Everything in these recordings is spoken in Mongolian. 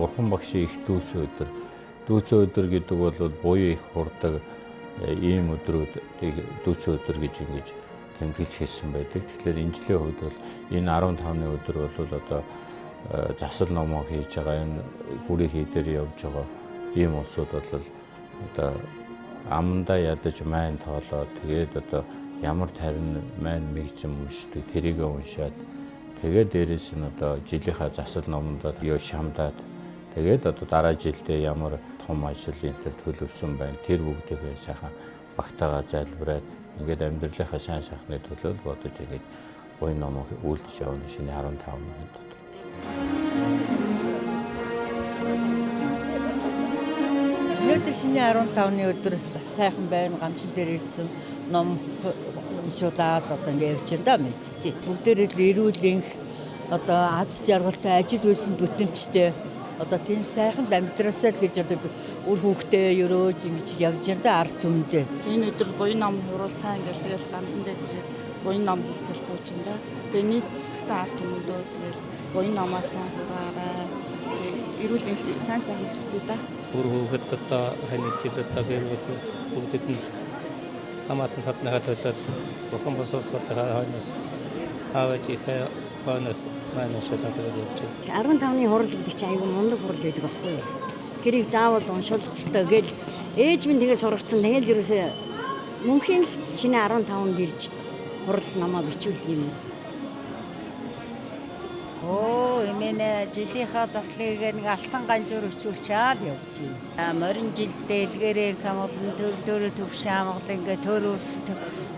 Бурхан багшийн их дүүцэн өдөр. Дүүцэн өдөр гэдэг бол буян их хурдаг ийм өдрүүд дүүцэн өдөр гэж ингэж тэмдэглэж хэлсэн байдаг. Тэгэхээр энэ жилийн хувьд бол энэ 15-ны өдөр бол одоо засал номоо хийж байгаа, энэ хүрээ хийдээр явж байгаа ийм улсууд бол одоо амандаа ядаж майн тоолоод тэгээд одоо ямар тарин майн мэгзэн уншдаг тэрийг уншаад тэгээд дээрэс нь одоо жилийнхаа засал номондоо ёо шамдаад тэгээд одоо дараа жилдээ ямар том ажил энэ төр төлөвсөн байна. Тэр бүгдээ сайхан багтаага залбираад ингээд амьдралынхаа сайн сайхны төлөө бодож ингээд буян номоо үйлдэж явна шинэ 15 минут дотор. Өнөөдөр шинэ 15-ны өдөр бас сайхан байна. Гамчин дээр ирсэн ном уншуулаад одоо ингээд явж байна да мэдтий. Бүгдээрээ л эрүүл одоо аз жаргалтай ажил үйлсэн бүтэмжтэй одоо тийм сайхан амьдрасаа л гэж одоо үр хүүхдээ өрөөж ингэж явж байна да ард түмэндээ. Энэ өдөр буян ном хуруулсан гэж тэгэл гамдандаа тэгээд буян ном хийх сууж байна да. Тэгээд нийт засагтай ард түмэндөө тэгэл буян номоо сайн хураарай. Тэгээд эрүүл энхийг сайн хүсье да. Үр хүүхэд одоо ханичил одоо гэрэл бүгдэд нь хамаатан саднага төлөөл бурхан босоосуудаа хойноос аваач ихэ хойноос манайшуулаад явж байна. 15-ны хурал гэдэг чинь аюу мундаг хурал байдаг байхгүй юу? Тэрийг заавал уншуулах хэрэгтэй гэл ээж минь тэгээд сургацсан. Тэгээд ерөөсөө мөнхийн шинэ 15-нд ирж хурал намаа бичүүлдэг юм. Эмэнэ жилийнхаа заслыг нэг алтан ганжуур өчүүлчаад явж байна. Морин жилдээ илгээрээ камолн төрлөөрөө төвш амгалан ингээ төрөөс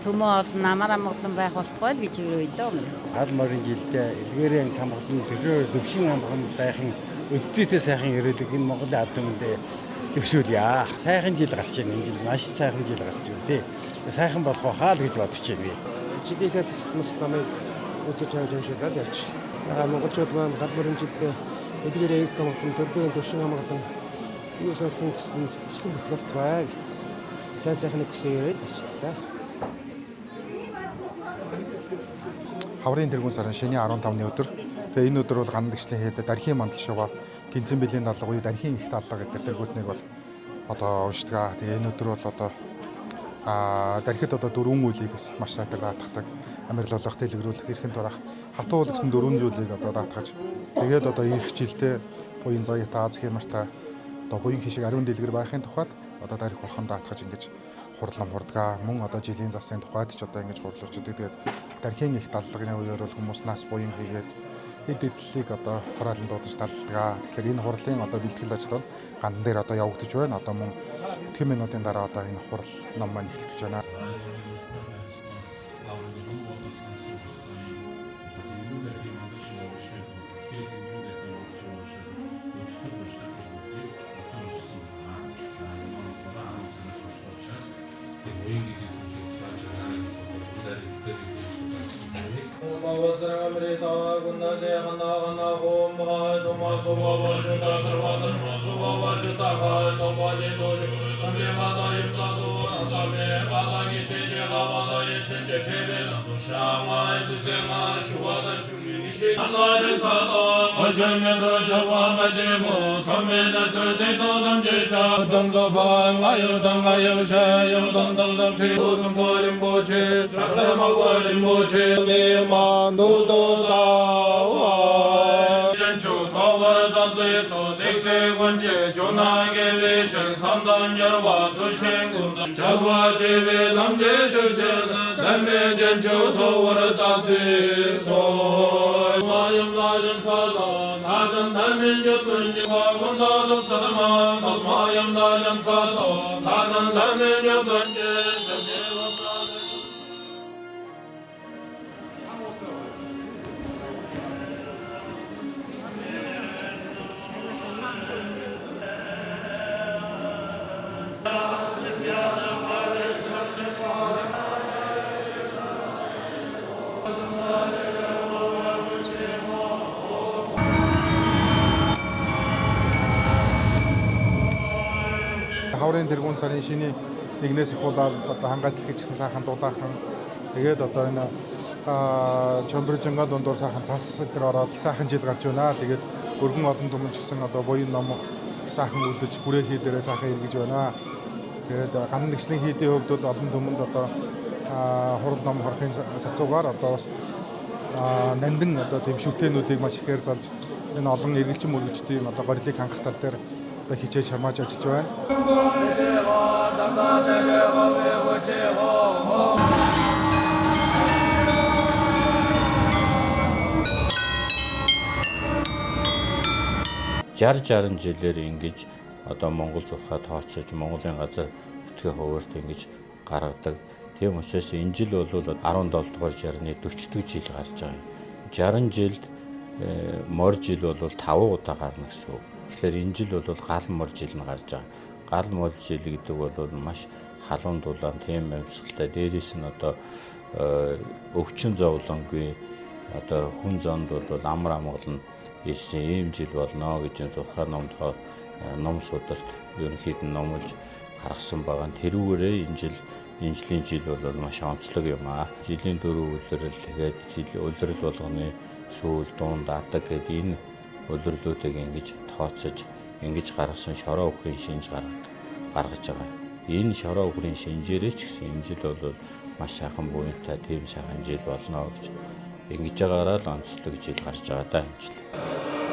төмөө олон амар амгалан байх болохгүй л гэж өрөөдөө юм. Аль морин жилдээ илгээрээ камолн төрлөөрөө төвшин амгалан байхын өлзөөтэй сайхан өрөөлөг энэ Монголын ард түмэндээ төвшүүлье. Сайхан жил гарч байна. Энэ жил маш сайхан жил гарч байна тий. Сайхан болох байхаа л гэж бодож байна. Жилийнхаа засалмас намайг үзэж авч уншуулаад явж. За монголчууд маань гал морин жилдээ илгээрээ камолн төрлөөрөө төвшин амгалан юу сонсон гэсэн сэтгэлжлэн бүтгэлт байг. Сайн сайхныг хүсээе л гэж та. Хаврын тэргуун сарын шөнийн 15-ны өдөр. Тэгээ энэ өдөр бол гандагчлан хийдэг дархийн мандал шугаа гинцэн бэлийн даалга уу дархийн их даалга гэдэг тэргүүтнийг бол одоо уншдаг. Тэгээ энэ өдөр бол одоо дархид одоо 4 үлийг маш сайтар даатгадаг. Амьрлуулах, дэлгэрүүлэх, эрхэм турах, хатуул гэсэн 4 зүйлийг одоо даатгаж тэгээд одоо ирэх жилдээ буян заяатаа аз хямртай одоо буян хишиг ариун дэлгэр байхын тухайд одоо дарих болгон даатгаж ингэж хурлам хурдгаа мөн одоо жилийн засын тухайд ч одоо ингэж хурлуулж тэгээд дархийн их даалгын үеэр бол хүмүүс нас буян хийгээд хэд хэдлийг одоо хураалан дуудаж талдгаа. Тэгэхээр энэ хурлын одоо бэлтгэл ажил бол гандан дээр одоо явагдаж байна. Одоо мөн хэдхэн минутын дараа одоо энэ хурал ном маань эхлэж байна. Хаврын тэргуун сарын шиний 1-ээс ахуулаад одоо хангалтл гэж гисэн сайхан дулаахан тэгээд одоо энэ чөмбөржингаа дундуур сайхан цас дээр ороод сайхан жил гарч байна. Тэгээд өргөн олон түмэн ч гэсэн одоо буян ном сайхан үлдэж хүрээхий дээрээ сайхан эргэж байна. Тэгээд ганц нэгжлийн хийдийн хувьд бол олон түмэнд одоо хурал ном хорхын сацуугаар одоо бас нандин одоо тийм шүтэнүүдийг маш ихээр залж энэ олон эргэлжин мөргөчдийн одоо горилыг хангах тал дээр одоо хичээж хамгааж ажиллаж байна. Жаран жилээр ингэж одоо Монгол зурхаа тооцож Монголын газар нутгийн хуваарт ингэж гаргадаг. Тийм учраас энэ жил бол 17 дугаар жарны 40 дэх жил гарч байгаа юм. 60 жилд мор жил бол 5 удаа гарна гэсэн үг. Тэгэхээр энэ жил бол гал мор жил нь гарч байгаа. Гал мор жил гэдэг бол маш халуун дулаан тийм амьсгалтай. Дээрээс нь одоо өвчин зовлонгүй одоо хүн зонд бол амар амгалан ирсэн ийм жил болно гэж зурхаа номдоо ном сударт ерөнхийд нь номлож гаргасан байгаа. Тэрүүгээрээ энэ жилийн жил бол маш онцлог юм аа. Жилийн дөрөв улирал тэгээд жил улирал болгоны сүүл дунд адаг гэдэг энэ улирлуудыг ингэж тооцож ингэж гаргасан шороо өхрийн шинж гаргаж байгаа. Энэ шороо өхрийн шинжээрээ ч гэсэн энэ жил бол маш сайхан буянтай тийм сайхан жил болно гэж ингэж байгаараа л онцлог жил гарч байгаа даа энэ жил.